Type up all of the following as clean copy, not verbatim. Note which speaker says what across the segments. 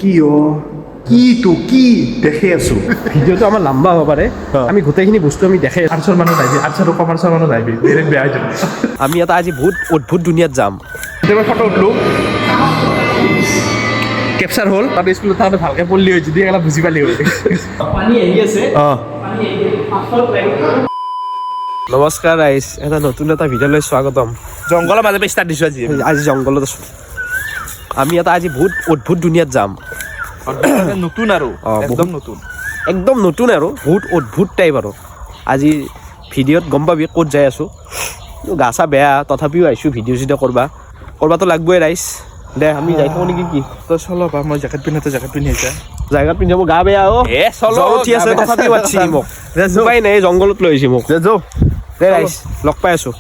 Speaker 1: কি কি দেখে আছো
Speaker 2: ভিডিঅ'টো আমাৰ লম্বা হ'ব পাৰে আমি গোটেইখিনি বস্তু আমি দেখাই আছো
Speaker 1: আৰ্টছৰ মানুহ নাই আৰ্টছৰ কমাৰ্চৰ মানুহ নাই বেলেগ বেয়া হৈ যাব
Speaker 2: আমি এটা আজি বহুত অদ্ভুত দুনিয়াত যাম
Speaker 1: কেতিয়াবা ফটো উঠলো কেপচাৰ হ'ল তাতে স্কুলত থাকোঁতে ভালকৈ পঢ়লি হৈ যদি অলপ বুজি পালি হয়
Speaker 2: পানী আহি আছে
Speaker 1: অঁ
Speaker 2: নমস্কাৰ ৰাইজ এটা নতুন এটা ভিডিঅ'লৈ স্বাগতম
Speaker 1: জংঘলৰ মাজে পৰা ষ্টাৰ্ট দিছোঁ
Speaker 2: আজি জংঘলত আছো আমি এটা আজি বহুত অদ্ভুত দুনিয়াত যাম
Speaker 1: নতুন আৰু একদম নতুন
Speaker 2: একদম নতুন আৰু বহুত অদ্ভুত টাইপ আৰু আজি ভিডিঅ'ত গম পাবি ক'ত যাই আছোঁ গা চা বেয়া তথাপিও আহিছোঁ ভিডিঅ' চিডিঅ' কৰিবাতো লাগবই ৰাইজ দে আমি যাই থাকোঁ নেকি কি
Speaker 1: তই চল পা মই জেকেট পিন্ধি আহিছা
Speaker 2: জাগাত পিন্ধাব গা বেয়া জ্বৰ উঠি আছে তথাপিও মাতছি মোক উপায় নাই জংঘলত লৈ আহিছে মোক দে ৰাইজ লগ পাই আছোঁ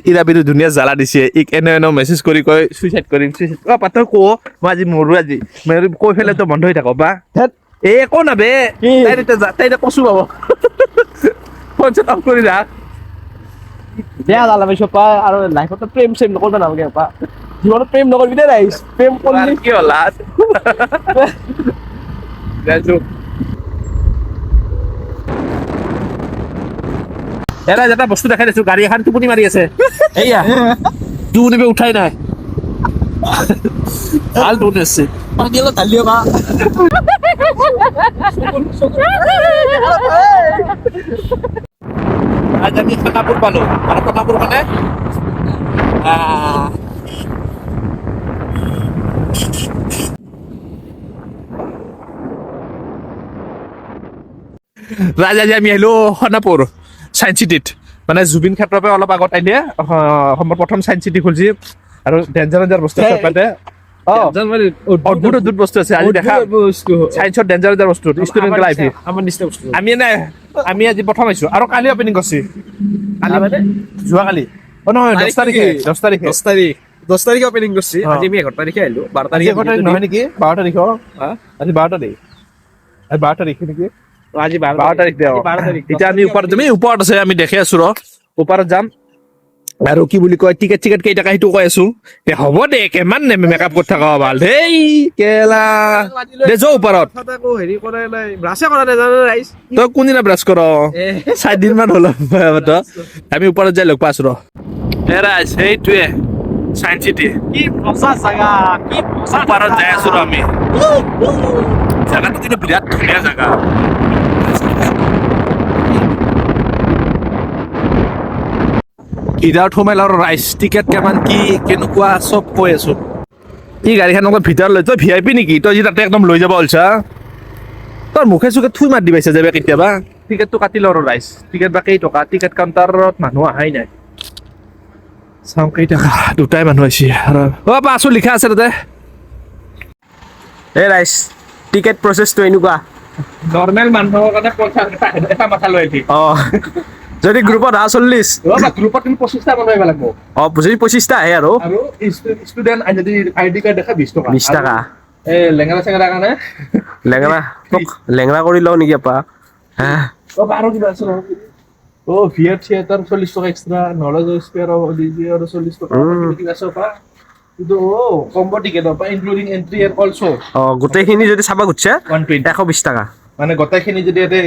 Speaker 1: ইৰাবিটো ধুনীয়া জ্বালা দিছে ইক এনে মেছেজ কৰি কয় চুইচাইড কৰিম অ পাত ক মই আজি মৰো আজি কৈ ফেলে তো বন্ধ হৈ থাক বা এ একো নাবে তাই এতিয়া কচু পাব ফোন চোন অফ কৰি ৰাখ
Speaker 2: বেয়া জ্বালা পাইছোঁ পা আৰু লাইফতো প্ৰেম চেম নকৰিব নালাগে পা জীৱনত প্ৰেম নকৰিবি দে ৰাইজ প্ৰেম কৰিলি
Speaker 1: কি হ'ল এৰা এটা বস্তু দেখাই দিছো গাড়ী এখন টোপনি মাৰি আছে এইয়া টোপনি উঠাই নাই ভাল টোপনি আছে
Speaker 2: পানী অলপ ঢালি বা
Speaker 1: আজি আমি খানাপুৰ পালো আৰু খানাপুৰ মানে আজি আমি আহিলো খানাপুৰ চাইন্স চিটিত মানে জুবিন ক্ষেত্ৰৰ পৰা অলপ আগত আহিলে অসমৰ প্ৰথম চাইন্স চিটি খুলিছে আৰু ডেঞ্জাৰ বস্তু আছে তাতে অদ্ভুত বস্তু আছে আজি দেখা চাইন্সৰ ডেঞ্জাৰ বস্তু ষ্টুডেণ্ট লাইফ আমি আজি প্ৰথম আহিছো আৰু কালি অপেনিং কৰিছে যোৱাকালি নহয় 10 তাৰিখে
Speaker 2: অপেনিং কৰিছে আজি আমি 11 তাৰিখে আহিলো 12
Speaker 1: আজি
Speaker 2: তাৰিখে
Speaker 1: 11 তাৰিখ নহয় নেকি 12 তাৰিখ আজি 12 তাৰিখ আজি 12 তাৰিখ নেকি
Speaker 2: আজি
Speaker 1: 12 তাৰিখ দে এতিয়া আমি ওপৰত আছে আমি দেখি আছো ওপৰত যাম আৰু কি বুলি কয় টিকেট কেইটকা সেইটো কৈ আছো হ'ব দে কিমান মেকআপ কৰি থকা ভাল দেই কেলা দে যাওঁ ওপৰত
Speaker 2: হেৰি কৰা নাই ব্ৰাছে কৰা নাই জানো ৰাইজ
Speaker 1: তই কোনদিনা ব্ৰাছ কৰ 4 দিন মান হ'ল আমি ওপৰত যাই লগ পাইছো ৰাইজ সেইটোৱে চাইন্স চিটি
Speaker 2: কি মজা জাগা কি
Speaker 1: ওপৰত যাই আছো আমি জাগাটো কিন্তু বিৰাট ধুনীয়া জাগা ভিতৰত সোমাই আৰু ৰাইচ টিকেট কিমান কি কেনেকুৱা চব কৈ আছো ই গাড়ীখন ভিতৰত লৈ তই VIP নেকি তই যি তাতে একদম লৈ যাব ওলছা তোৰ মুখে চুখে থুই মাত দি পাইছে যাবে কেতিয়াবা টিকেটটো কাটি ল আৰু ৰাইচ টিকেট বা কেইটকা টিকেট কাউণ্টাৰত মানুহ অহাই নাই চাওঁ কেইটকা দুটাই মানুহ আহিছে অ' পাছো লিখা আছে তাতে
Speaker 2: এই ৰাইজ টিকেট প্ৰচেছটো এনেকুৱা
Speaker 1: নৰ্মেল মানুহৰ কাৰণে পইচা এটা মাথা লৈ আহিবি
Speaker 2: যদি গ্ৰুপত 40
Speaker 1: গ্ৰুপত তুমি 25টা মানুহ আহিব লাগিব
Speaker 2: যদি 25টা আহে আৰু
Speaker 1: ষ্টুডেণ্ট যদি ID কাৰ্ড দেখা 20 টকা
Speaker 2: 20 টকা
Speaker 1: লেঙেৰা চেঙেৰা কাৰণে
Speaker 2: লেঙৰা কৰি লওঁ নেকি আপা
Speaker 1: আৰু কিবা আছে ভিআৰ থিয়েটাৰ 40 টকা এক্সট্ৰা নলেজ স্পেয়াৰ ডিজি আৰু 40 টকা কিবা আছে পা কিন্তু কম্বো টিকেট পা ইনক্লুডিং এন্ট্ৰি এণ্ড অলসো
Speaker 2: গোটেইখিনি যদি চাব খুজিছে 120 টকা
Speaker 1: মানে গোটেইখিনি যদি ইয়াতে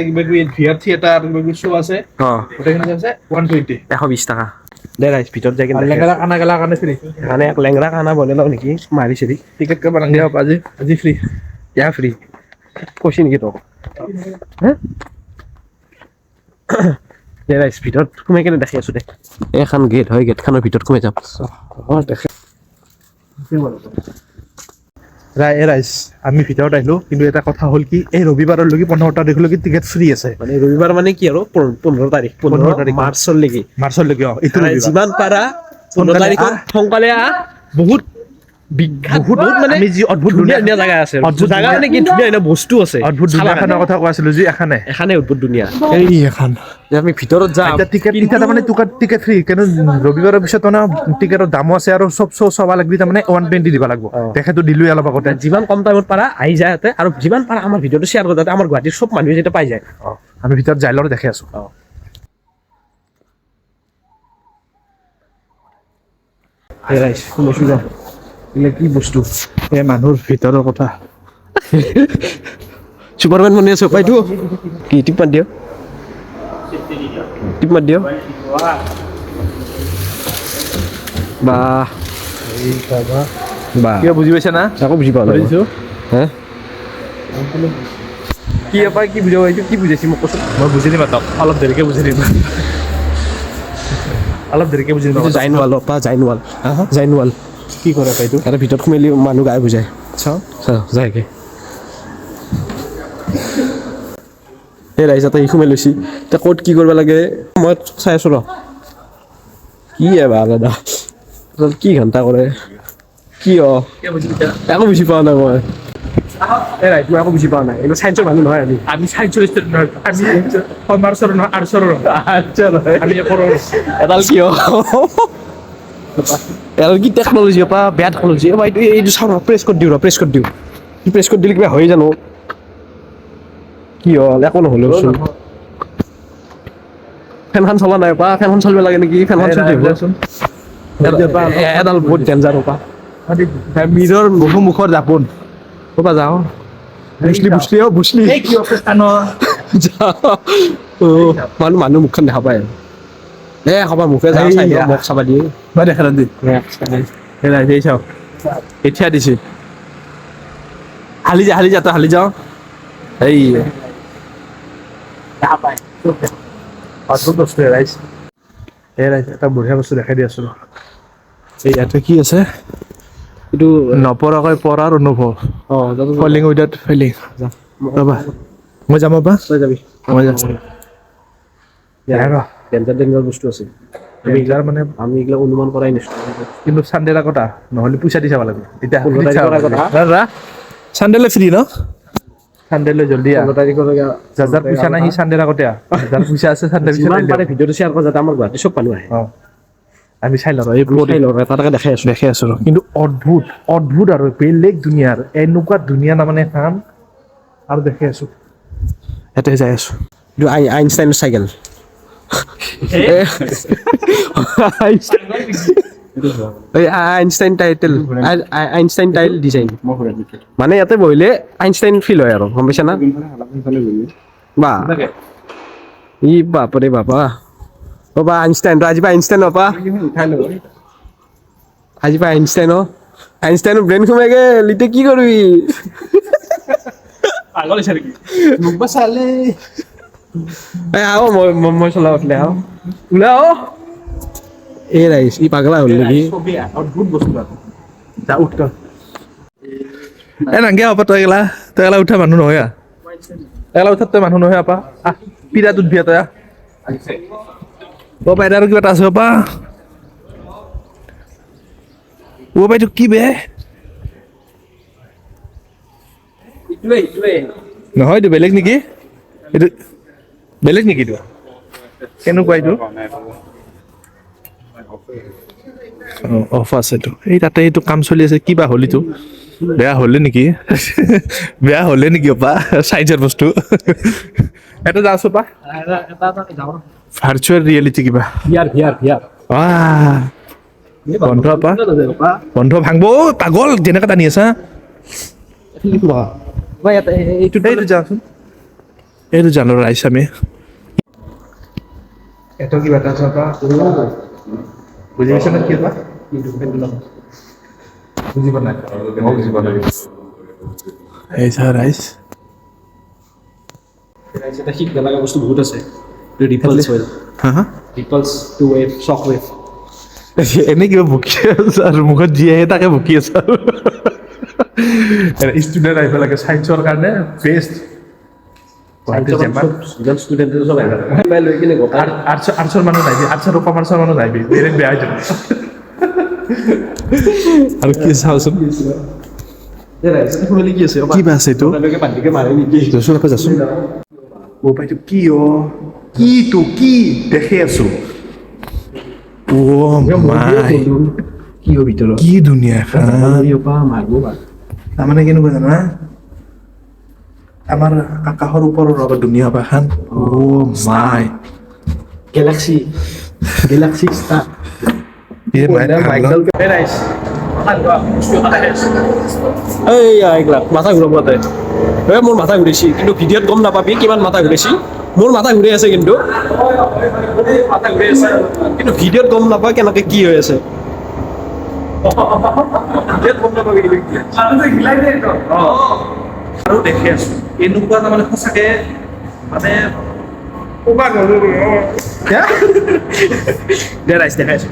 Speaker 1: ভিআৰ থিয়েটাৰ শ্ব' আছে গোটেইখিনি আছে
Speaker 2: 120 টকা দে ৰাইজ ভিতৰত যাই কিনে
Speaker 1: লেঙেৰা খানা গেলা কাৰণে ফ্ৰী
Speaker 2: মানে এক লেঙৰা খানা বনাই লওঁ নেকি মাৰি চিৰি
Speaker 1: টিকেট কৰিব নালাগে আজি ফ্ৰী
Speaker 2: ইয়া ফ্ৰী কৈছে নেকি তোক দে ৰাইজ ভিতৰত সোমাই কিনে দেখি আছো দে এখন গেট হয় গেটখনৰ ভিতৰত সোমাই যাম দেখে
Speaker 1: ৰাইজ আমি ভিতৰত আহিলো কিন্তু এটা কথা হ'ল কি এই ৰবিবাৰলৈকে 15 তাৰিখলৈকে টিকেট ফ্ৰী আছে
Speaker 2: মানে ৰবিবাৰ মানে কি আৰু 15 তাৰিখ মাৰ্চলৈকে
Speaker 1: এইটো
Speaker 2: যিমান পাৰা 15 তাৰিখত সোনকালে বহুত মানে
Speaker 1: আমি যি অদ্ভুত
Speaker 2: ধুনীয়া জাগা আছে জাগা মানে কি ধুনীয়া বস্তু আছে
Speaker 1: অদ্ভুত দুনিয়াখনৰ কথা কৈ আছিলো যি এখানে
Speaker 2: অদ্ভুত দুনিয়া
Speaker 1: এই এখন
Speaker 2: আমি ভিতৰত যাম
Speaker 1: টিকেট তাৰমানে টিকেট ফ্ৰী কিন্তু ৰবিবাৰৰ পিছত টিকেটৰ দামো আছে আৰু চব চাব লাগবি তাৰমানে 120 দিব লাগিব তেখেতো দিলোৱে অলপ আগতে
Speaker 2: যিমান কম টাইমত পাৰা আহি যায় ইয়াতে আৰু যিমান পাৰা আমাৰ ভিডিঅ'টো শ্বেয়াৰ কৰি যাতে আমাৰ গুৱাহাটীৰ চব মানুহে যাতে পাই যায়
Speaker 1: আমি ভিতৰত যাই লওঁ দেখি আছো
Speaker 2: কি বস্তু
Speaker 1: এই মানুহৰ ভিতৰৰ কথা
Speaker 2: চুপাৰমেন বনি আছে পাইটো কি টিপ মাৰ দিয় বাহ বাহ
Speaker 1: কিয় বুজি পাইছা না
Speaker 2: আকৌ বুজি পোৱা নাই হে
Speaker 1: কি এপাই কি বুজাব এইটো কি বুজাইছি মোক কৈছো মই বুজি দিম তাক অলপ দেৰিকে বুজি দিম
Speaker 2: জাইনৱাল জাইনৱাল
Speaker 1: কি কৰে পাইটো
Speaker 2: তাতে ভিতৰত সোমালি মানুহ গাই বুজাই
Speaker 1: চাওঁ
Speaker 2: যায়গে এই ৰাইজ এটা ই সোমাই লৈছি এতিয়া ক'ত কি কৰিব লাগে মই চাই আছো ৰ কি এবাৰ দাদা কি ঘণ্টা কৰে কি একো বুজি পোৱা নাই মই এই ৰাইজ মই একো বুজি পোৱা নাই এইবোৰ চাইন্সৰ মানুহ নহয়
Speaker 1: আমি সাহিত্য ষ্টুডেণ্ট নহয় আমি কমাৰ্চৰ নহয় আৰ্টছৰ
Speaker 2: আচ্ছা নহয়
Speaker 1: আমি
Speaker 2: এডাল কি এডাল কি টেকন'লজি পৰা বেয়া টেকন'লজি এইটো চাওঁ প্ৰেছ কৰি দিওঁ প্ৰেছ কৰি দিলে কিবা হয় জানো কি হ'ল একো নহ'লেওচোন ফেনখন চলা নাই পা ফেনখন চলিব লাগে নেকি ফেনখন চলি এডাল বহুত ডেঞ্জাৰ পা
Speaker 1: মিৰৰ মুখৰ জাপোন
Speaker 2: ক'বা যাওঁ বুচলি মানুহ মুখখন দেখা পায় খাবা মুখে যাওঁ চাই মোক চাবা দিয়ে
Speaker 1: মই দেখা দি চাওঁ এতিয়া দিছে হালি যা তই হালি যাওঁ এই অদ্ভুত বস্তু ৰাইজ এটা বঢ়িয়া বস্তু দেখাই দি আছো এই ইয়াতে কি আছে এইটো নপৰাকৈ পৰাৰ অনুভৱ ফলিং উইদাউট ফেইলিং ৰ'বা মই যাম বা
Speaker 2: তই যাবি
Speaker 1: মই যাম
Speaker 2: ডেঞ্জাৰ বস্তু আছে
Speaker 1: মানে
Speaker 2: আমি এইগিলা অনুমান কৰাই নিশ্চয়
Speaker 1: কিন্তু চানডেৰ আগত নহ'লে পইচা দি চাব লাগিব এতিয়া
Speaker 2: 15 তাৰিখৰ আগত
Speaker 1: চানডেলৈ ফ্ৰী ন চানডেলৈ জলদি
Speaker 2: 15 তাৰিখৰ
Speaker 1: যাৰ পইচা নাই সি চানডেৰ আগতে যাৰ পইচা আছে চানডে
Speaker 2: ভিডিঅ'টো শ্বেয়াৰ কৰা যাতে আমাৰ গুৱাহাটী চব মানুহ আহে
Speaker 1: আমি চাই লওঁ এইবোৰ
Speaker 2: তাকে দেখাই আছো
Speaker 1: কিন্তু অদ্ভুত আৰু বেলেগ দুনিয়াৰ এনেকুৱা ধুনীয়া তাৰমানে কাম আৰু দেখাই আছো ইয়াতে যাই আছো
Speaker 2: এইটো আইনষ্টাইনৰ চাইকেল আইনষ্টাইন টাইল ডিজাইন মানে ইয়াতে বহিলে আইনষ্টাইন ফিল হয় আৰু গম পাইছা না বা ই বাপৰে বাপা বাবা আইনষ্টাইন আজি পৰা আইনষ্টাইন বাপা আজি পৰা আইনষ্টাইনৰ ব্ৰেইন সোমাই গেল এতিয়া কি কৰিবি মোক চালে আও মই চলাব ওলাও এই ৰাইজ ই পাগলা হ'ল নেকি
Speaker 1: অদ্ভুত বস্তু যা উঠ নাংগে আপা তই এগলা উঠা মানুহ নহয় এগলা উঠাত তই মানুহ নহয় আপা পিৰাত উঠবি তই বাইদে আৰু কিবা এটা আছে আপা বাইদেউ কি বে নহয় এইটো বেলেগ নেকি এইটো বেলেগ নেকি এইটো কেনেকুৱা এইটো অফ আছেতো এই তাতে এইটো কাম চলি আছে কিবা হ'লিতো বেয়া হ'লে নেকি অপা চাইজৰ বস্তু এটা যা আছো পা ভাৰ্চুৱেল ৰিয়েলিটি কিবা বন্ধ আপা বন্ধ ভাঙব পাগল যেনেকৈ টানি আছা এইটো যাচোন এইটো জানো ৰাইছ আমি এইটো কিবা এটা চাবা বুজি পাইছা নে কি এটা বুজি পোৱা নাই এই চা ৰাইছ
Speaker 2: এটা শিক লগা বস্তু বহুত আছে ৰিপলছ হয় ৰিপলছ টু ৱেভ শক ৱেভ
Speaker 1: এনে কিবা ভুকি আছে আৰু মুখত যি আহে তাকে ভুকি আছে আৰু ষ্টুডেণ্ট আহিব লাগে চাইন্সৰ কাৰণে বেষ্ট আৰ্টছৰ মানুহ নাহিবি আৰ্টছ আৰু কমাৰ্চৰ মানুহ নাহিবি বেলেগ বেয়া হৈ যাব আৰু কি চাওচোন কিবা আছে এইটো যাচোন বাইদেউ কি দেখি আছো কি ধুনীয়া তাৰমানে কেনেকুৱা জানা আমাৰ আকাশৰ ওপৰৰ ধুনীয়া বাখান মাই
Speaker 2: গেলাক্সি ষ্টাৰ এইবিলাক মাথা ঘূৰাব মোৰ মাথা ঘূৰিছি কিন্তু ভিডিঅ'ত গম নাপাবি কিমান মাথা ঘূৰিছি মোৰ মাথা ঘূৰি আছে কিন্তু মাথা ঘূৰি আছে কিন্তু ভিডিঅ'ত গম নাপায় কেনেকে কি হৈ আছে
Speaker 1: আৰু দেখি আছো এনেকুৱা তাৰমানে সঁচাকে মানে
Speaker 2: ৰাইজ দেখাই আছো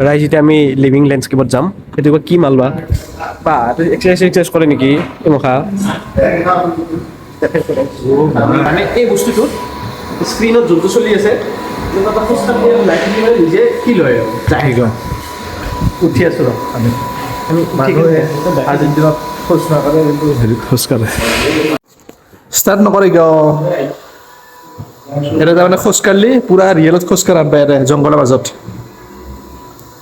Speaker 2: ৰাইজ এতিয়া আমি লিভিং লেণ্ডস্কেপত যাম সেইটো কি মালবা বা এক্সাৰচাইজ কৰে নেকি মুখা মানে এই বস্তুটোত স্ক্ৰীণত যোনটো চলি আছে নিজে ফিল হয় আৰু উঠি আছো আমি
Speaker 1: আৰ্জেণ্টিনাত খোজ নাকাঢ়ে কিন্তু হেৰিত খোজ কাঢ়ে ষ্টাৰ্ট নকৰে কিয় এটা তাৰমানে খোজ কাঢ়লি পুৰা ৰিয়েলত খোজ কাঢ়াত পায় ইয়াতে জংঘলৰ মাজত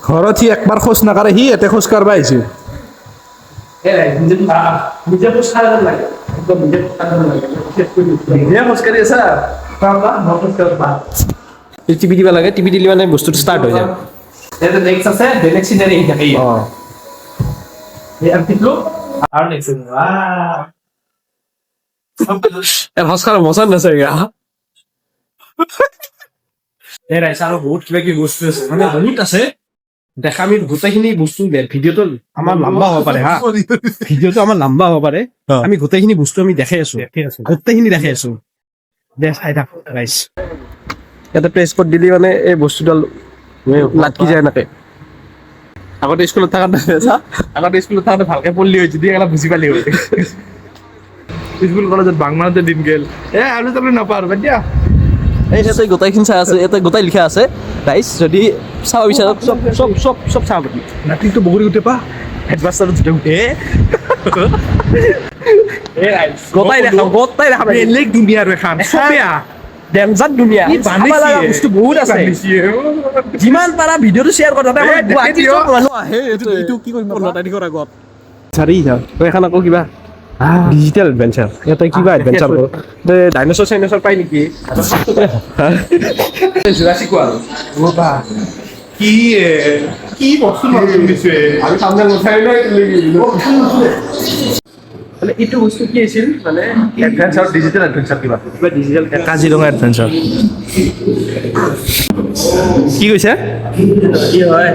Speaker 1: ঘৰত সি একবাৰ খোজ নাকাঢ়ে সি ইয়াতে খোজ কাঢ়বা আহিছে
Speaker 2: নিজে খোজ কাঢ়া লাগে
Speaker 1: নিজে খোজ কাঢ়ি আছা
Speaker 2: টিপি দিব লাগে টিপি দিলে মানে বস্তুটো ষ্টাৰ্ট হৈ যায় এটা নেক্সট আছে বেলেগ সিনারি থাকে
Speaker 1: অঁ
Speaker 2: এই আর্টিকল আর নেক্সট হসকার মশান না স্যার এই রাইস আর বহুত কিবা কি বস্তু আছে মানে বহুত আছে দেখা আমি গোটেইখিনি বস্তু ভিডিওটো আমাৰ লম্বা হ'ব পাৰে হা ভিডিওটো আমাৰ লম্বা হ'ব পাৰে আমি গোটেইখিনি বস্তু আমি দেখাই আছো গোটেইখিনি দেখাই আছো দে চাই থাক ৰাইস এটা প্ৰেছ কোড দিলি মানে এই বস্তুডাল লাটকি যায় নাকে
Speaker 1: আগতে স্কুলত থাকা আগতে স্কুলত থাকোঁতে ভালকে পঢ়লি হৈ যদি একেলা বুজি পালি হৈ স্কুল কলেজত বাংলাতে দিন গেল আমি তাৰমানে নাপাৰো বাদ দিয়া
Speaker 2: এই যে গোটেইখিনি চাই আছে এটা গোটেই লিখা আছে ৰাইস যদি চাব বিচাৰা চব চব চব চব চাব পাৰি
Speaker 1: নাতিটো বগৰী উঠে পা হেডমাষ্টাৰত উঠে উঠে
Speaker 2: গোটেই দেখা
Speaker 1: বেলেগ দুনিয়াৰ এখন চবেয়া
Speaker 2: ডেঞ্জাৰ দুনিয়া বস্তু বহুত আছে যিমান পাৰা ভিডিঅ'টো শ্বেয়াৰ কৰা তাতে আমাৰ গুৱাহাটীৰ চব মানুহ আহে এইটো কি কৰিম 15 তাৰিখৰ আগত চাৰি যাও এখন আকৌ কিবা ডিজিটেল এডভেঞ্চাৰ ইয়াতে কিবা এডভেঞ্চাৰ কৰো ডাইনোসৰ চাইনোসৰ পাই নেকি জুৰাছিক ৱৰ্ল্ড
Speaker 1: কি কি বস্তু নতুন দিছে
Speaker 2: আমি সামনে উঠাই লৈ মানে এইটো বস্তু কি আছিল মানে
Speaker 1: এডভেঞ্চাৰ ডিজিটেল এডভেঞ্চাৰ কিবা
Speaker 2: কিবা ডিজিটেল
Speaker 1: কাজিৰঙা এডভেঞ্চাৰ কি কৈছে
Speaker 2: কি হয়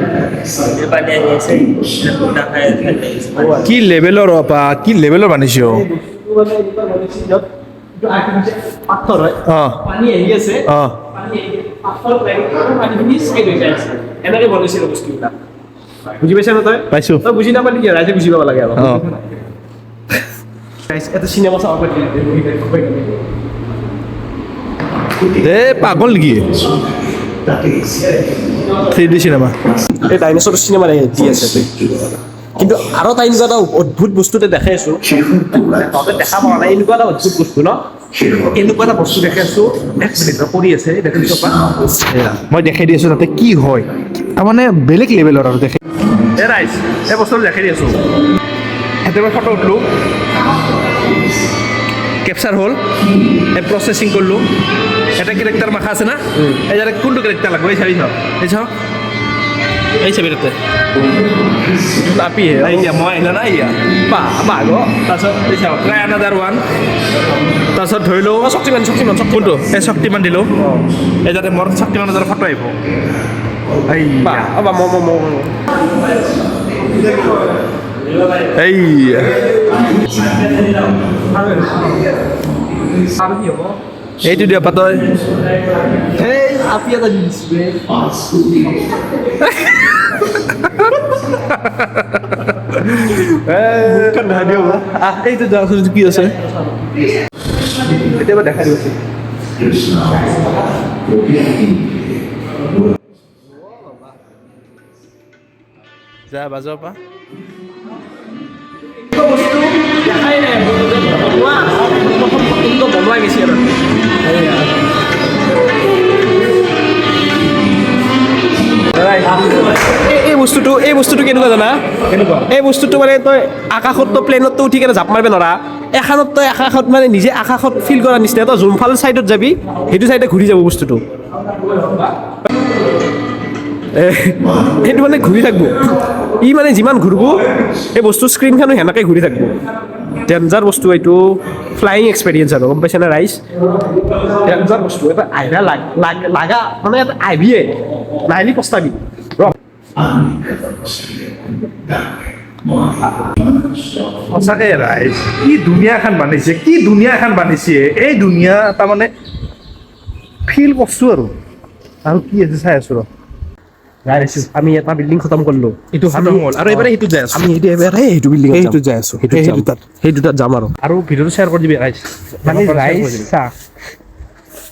Speaker 1: কি লেভেলৰ কি লেভেলৰ বানিছে
Speaker 2: পাথৰ হয়
Speaker 1: অঁ
Speaker 2: পানী আহি আছে
Speaker 1: অঁ
Speaker 2: পানী পাথৰ পানীখিনি চাইড হৈ যায় আছে এনেকৈ বনাইছিল বস্তুবিলাক বুজি পাইছা ন তই
Speaker 1: পাইছো
Speaker 2: তই বুজি নাপালি কি ৰাইজে বুজি পাব লাগে আৰু
Speaker 1: অঁ
Speaker 2: এটা চিনেমা চাব পাৰি
Speaker 1: এ পাগল নেকি 3D চিনেমা
Speaker 2: এই ডাইনোসৰ চিনেমা দি আছে কিন্তু আৰু এটা এনেকুৱা এটা অদ্ভুত বস্তুতে দেখাই আছো তহঁতে দেখা পোৱা নাই এনেকুৱা এটা অদ্ভুত বস্তু ন
Speaker 1: এনেকুৱা এটা বস্তু দেখি আছো এক মিনিট কৰি আছে দেখিছো মই দেখাই দি আছো তাতে কি হয় তাৰমানে বেলেগ লেভেলৰ আৰু দেখে এ ৰাইজ এই বস্তুটো দেখাই দি আছো ইয়াতে মই ফটো উঠলোঁ কেপচাৰ হ'ল এই প্ৰচেছিং কৰিলোঁ এটা কেৰেক্টাৰ মাখা আছে না এই যাতে কোনটো কেৰেক্টাৰ লাগব এই চাবি চাওঁ এই চাবি তাতে
Speaker 2: আপি
Speaker 1: এতিয়া মই আহিলা নাই ইয়া
Speaker 2: বাঘ
Speaker 1: তাৰপিছত এই চাওঁ ট্ৰাই আনাদাৰ ওৱান তাৰপিছত ধৰি লওঁ
Speaker 2: শক্তিমান
Speaker 1: কোনটো এই শক্তিমান দিলোঁ এই যাতে মোৰ শক্তিমানৰ যাতে ফটো আহিব এই এইটো দিয়া পাতই
Speaker 2: আপি এটা দি দিছিলে
Speaker 1: এইটো যাওঁচোন কি আছে কেতিয়াবা দেখাই দিব যা বাজৰ পৰা
Speaker 2: দেখাই নাই বনোৱা গৈছে আৰু এই বস্তুটো কেনেকুৱা জানা এই বস্তুটো মানে তই আকাশত প্লেনতো উঠি কেনে জাপ মাৰিব নোৱাৰা এখনত তই আকাশত মানে নিজে আকাশত ফিল কৰাৰ নিচিনা তই যোনফাল চাইডত যাবি সেইটো চাইডে ঘূৰি যাব বস্তুটো সেইটো মানে ঘূৰি থাকিব ই মানে যিমান ঘূৰিব এই বস্তু স্ক্ৰীনখনো সেনেকৈ ঘূৰি থাকিব ডেঞ্জাৰ বস্তু এইটো ফ্লাইং এক্সপেৰিয়েঞ্চ আৰু গম পাইছে না ৰাইজ ডেঞ্জাৰ বস্তু এটা আইভা লাগা মানে এটা আইভিয়ে নাহিলি পস্তাবি
Speaker 1: সঁচাকে ৰাইজ কি দুনিয়া এখন বানিছে এই দুনিয়া তাৰমানে ফিল কৰছো আৰু কি আছে চাই আছো
Speaker 2: ৰাইজ আমি এটা বিল্ডিং খতম কৰিলো
Speaker 1: এইটো খতম হ'ল আৰু এবাৰে সেইটো যাই আছো
Speaker 2: আমি সেইটো বিল্ডিং
Speaker 1: সেইটো যাই আছো
Speaker 2: সেই দুটাত যাম আৰু
Speaker 1: ভিডিঅ'টো শ্বেয়াৰ কৰি দিবি ৰাইজ
Speaker 2: মানে ৰাইজ চা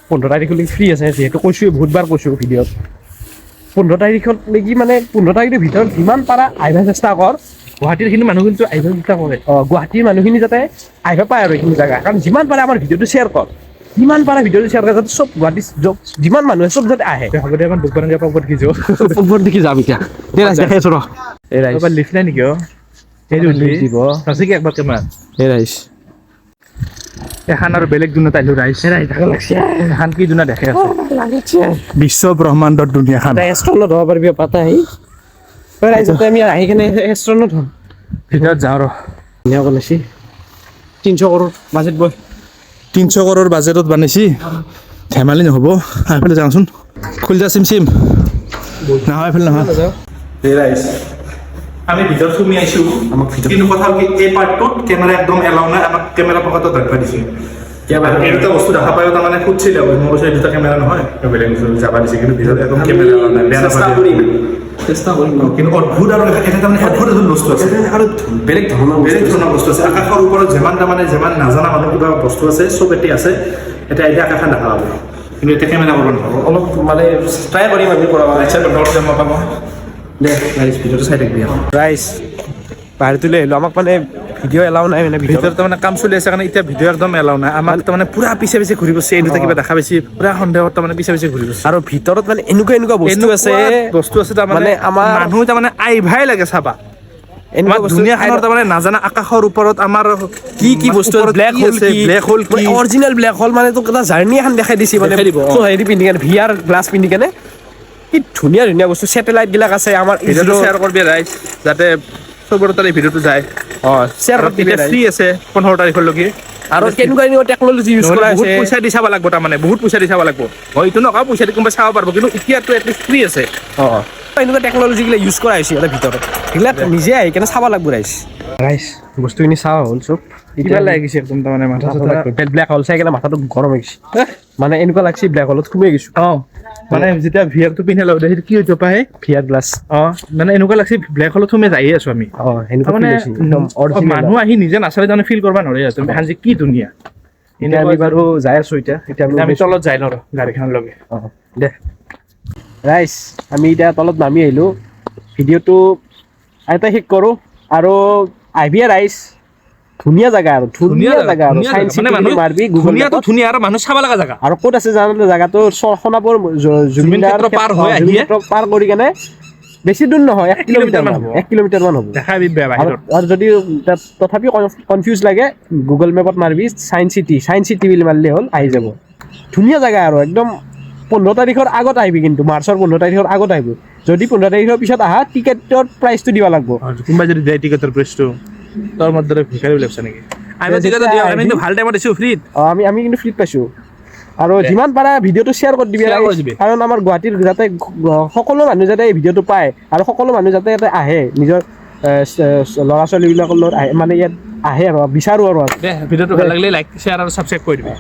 Speaker 2: 15 তাৰিখলৈ ফ্ৰী আছে যিহেতু কৈছোঁ বহুতবাৰ কৈছোঁ ভিডিঅ'ত 15 তাৰিখত নেকি মানে 15 তাৰিখৰ ভিতৰত যিমান পাৰা আহিব চেষ্টা কৰ
Speaker 1: গুৱাহাটীৰখিনি মানুহ কিন্তু আহিব চেষ্টা কৰে
Speaker 2: গুৱাহাটীৰ মানুহখিনি যাতে আহিব পায় আৰু এইখিনি জেগা কাৰণ যিমান পাৰে আমাৰ ভিডিঅ'টো শ্বেয়াৰ কৰ যিমান পাৰে ভিডিঅ'টো শ্বেয়াৰ কৰে যাতে চব গুৱাহাটী যিমান মানুহে চব যাতে আহে
Speaker 1: হ'ব দে এখন দোকান ওপৰত দেখিছো
Speaker 2: ওপৰত দেখি যাম এতিয়া দে ৰাইজ দেখাই আছো ৰ এই ৰাইজ
Speaker 1: এবাৰ লিফ্ট নাই নেকি সেইটো
Speaker 2: দিব
Speaker 1: আছে কি একবাৰ কেমেৰা
Speaker 2: এই ৰাইজ
Speaker 1: এখন আৰু বেলেগ দুনিয়াত আহিলো ৰাইজ
Speaker 2: দেখা লাগছে
Speaker 1: এখন কি দুনিয়া দেখে আছে
Speaker 2: লাগিছে
Speaker 1: বিশ্ব ব্ৰহ্মাণ্ডৰ দুনিয়াখন
Speaker 2: এষ্ট্ৰনত হ'ব পাৰিবি পাতা আহি ৰাইজ আমি আহি কেনে এষ্ট্ৰনত হ'ম
Speaker 1: ভিতৰত যাওঁ ৰ
Speaker 2: ধুনীয়া বনাইছি 300 কৰোৰ বাজেট বয়
Speaker 1: 300 কৰোৰ বাজেটত বানাইছি ধেমালি নহ'ব এইফালে যাওঁচোন খুলি যা চিম নহয় এইফালে নহয় আমি ভিতৰত সোমাই আহিছোঁ আমাক কিন্তু কথা হ'ল কি এই পাৰ্টটোত কেমেৰা একদম এলাও নাই আমাক কেমেৰা পকেটত ৰাখিব দিছে এই দুটা বস্তু দেখা পাই তাৰমানে খুজিছিলে মই কৈছোঁ এই দুটা কেমেৰা নহয় বেলেগ বস্তু যাব দিছে কিন্তু ভিতৰত একদম কেমেৰা নাই বেয়া নাপায়
Speaker 2: চেষ্টা কৰিম
Speaker 1: কিন্তু অদ্ভুত আৰু এটা তাৰমানে অদ্ভুত এজন বস্তু আছে
Speaker 2: আৰু বেলেগ ধৰণৰ
Speaker 1: বস্তু আছে আকাশৰ ওপৰত যিমান নাজানা মানুহ কিবা বস্তু আছে চব এতিয়া আছে এতিয়া আকাশখন দেখা পাব কিন্তু এতিয়া কেমেৰা কৰিব নহ'ব
Speaker 2: অলপ মানে ট্ৰাই কৰিম আমি কৰা
Speaker 1: পাব দে ৰাইজ ভিডিঅ'টো চাই থাকিবি
Speaker 2: ৰাইজ বাহিৰটোলৈ আহিলোঁ আমাক মানে ভিডিঅ' এলাও নাই মানে
Speaker 1: ভিতৰত তাৰমানে কাম চলি আছে কাৰণে এতিয়া ভিডিঅ' একদম এলাও নাই আমাক তাৰমানে পুৰা পিছে ঘূৰি গৈছে এই দুটা কিবা দেখা পাইছি পুৰা সন্দেহত তাৰমানে পিছে ঘূৰি গৈছে
Speaker 2: আৰু ভিতৰত মানে এনেকুৱা বস্তু আছে
Speaker 1: তাৰমানে আমাৰ মানুহ তাৰমানে আইভাই লাগে চাবা
Speaker 2: এনেকুৱা
Speaker 1: দুনিয়াখনৰ তাৰমানে নাজানা আকাশৰ ওপৰত আমাৰ
Speaker 2: কি বস্তু ব্লেক হোল কি অৰিজিনেল ব্লেক হোল মানে তোক এটা জাৰ্ণি এখন দেখাই দিছে মানে হেৰি পিন্ধি কেনে VR গ্লাছ পিন্ধি কেনে কি ধুনীয়া বস্তু ছেটেলাইট বিলাক আছে আমাৰ
Speaker 1: ভিডিঅ'টো শ্বেয়াৰ কৰিবি ৰাইজ যাতে চবৰে তাত এই ভিডিঅ'টো যায়
Speaker 2: শ্বেয়াৰ কৰি
Speaker 1: ফ্ৰী আছে 15 তাৰিখলৈকে
Speaker 2: আৰু কেনেকুৱা টেকন'লজি ইউজ কৰা
Speaker 1: বহুত পইচা দি চাব লাগিব তাৰমানে বহুত পইচা দি চাব লাগিব হয়তো নকওঁ পইচা দি কোনোবাই চাব পাৰিব কিন্তু এতিয়াতো এটলিষ্ট ফ্ৰী আছে
Speaker 2: এনেকুৱা টেকন'লজিবিলাক ইউজ কৰা হৈছে ইয়াতে ভিতৰত সেইবিলাক নিজে আহি কেনে চাব লাগিব ৰাইজ বস্তুখিনি চাওঁ হ'ল চব
Speaker 1: কিবা লাগিছে একদম তাৰমানে মাথা
Speaker 2: ব্লেক হোল চাই কেনে মাথাটো গৰম হৈ গৈছে মানে এনেকুৱা লাগছে ব্লেক হোলত সোমাই গৈছোঁ
Speaker 1: মানে যেতিয়া ভিআৰটো পিন্ধি লওঁ সেইটো কি হৈ যাব পাহে
Speaker 2: VR গ্লাছ
Speaker 1: মানে এনেকুৱা লাগছে ব্লেক হোলত সোমাই যায়ে আছো আমি মানুহ আহি নিজে নাচালে তাৰমানে ফিল কৰিব নোৱাৰে আজি কি ধুনীয়া
Speaker 2: আমি বাৰু যাই আছো এতিয়া
Speaker 1: আমি তলত যাই লওঁ গাড়ীখনৰ লগে
Speaker 2: দে ৰাইজ আমি এতিয়া তলত নামি আহিলোঁ ভিডিঅ'টো এটা শেষ কৰোঁ আৰু আহিবিয়ে ৰাইজ ধুনীয়া জেগা আৰু সাইন্স চিটি মাৰবি গুগল মেপত
Speaker 1: ধুনীয়া আৰু মানুহ চাব লগা জেগা
Speaker 2: আৰু ক'ত আছে জানো জেগাটো সোণাপুৰ জুবিনদাৰ পাৰ কৰি কেনে বেছি দূৰ নহয় 1 কিলোমিটাৰ মান হ'ব
Speaker 1: দেখাবি
Speaker 2: আৰু যদি তথাপিও কনফিউজ লাগে গুগল মেপত মাৰবি সাইন্স চিটি বুলি মাৰিলে হ'ল আহি যাব ধুনীয়া জেগা আৰু একদম 15 তাৰিখৰ আগত আহিবি কিন্তু মাৰ্চৰ 15 তাৰিখৰ আগত আহিবি যদি 15 তাৰিখৰ পিছত আহা টিকেটৰ প্ৰাইচটো দিব লাগিব
Speaker 1: কোনোবাই যদি যায় টিকেটৰ প্ৰাইচটো তোৰ মতে ভিখাৰী ওলাইছে নেকি আমি টিকেট দিওঁ আমি কিন্তু ভাল টাইমত দিছোঁ ফ্ৰীত
Speaker 2: আমি কিন্তু ফ্ৰীত পাইছোঁ আৰু যিমান পাৰা ভিডিঅ'টো শ্বেয়াৰ কৰি দিবি কাৰণ আমাৰ গুৱাহাটীৰ যাতে সকলো মানুহ যাতে এই ভিডিঅ'টো পায় আৰু সকলো মানুহ যাতে ইয়াতে আহে নিজৰ ল'ৰা ছোৱালীবিলাকৰ লগত আহে মানে ইয়াত আহে আৰু বিচাৰোঁ আৰু
Speaker 1: ভিডিঅ'টো ভাল লাগিলে লাইক শ্বেয়াৰ আৰু ছাবস্ক্ৰাইব কৰি দিবি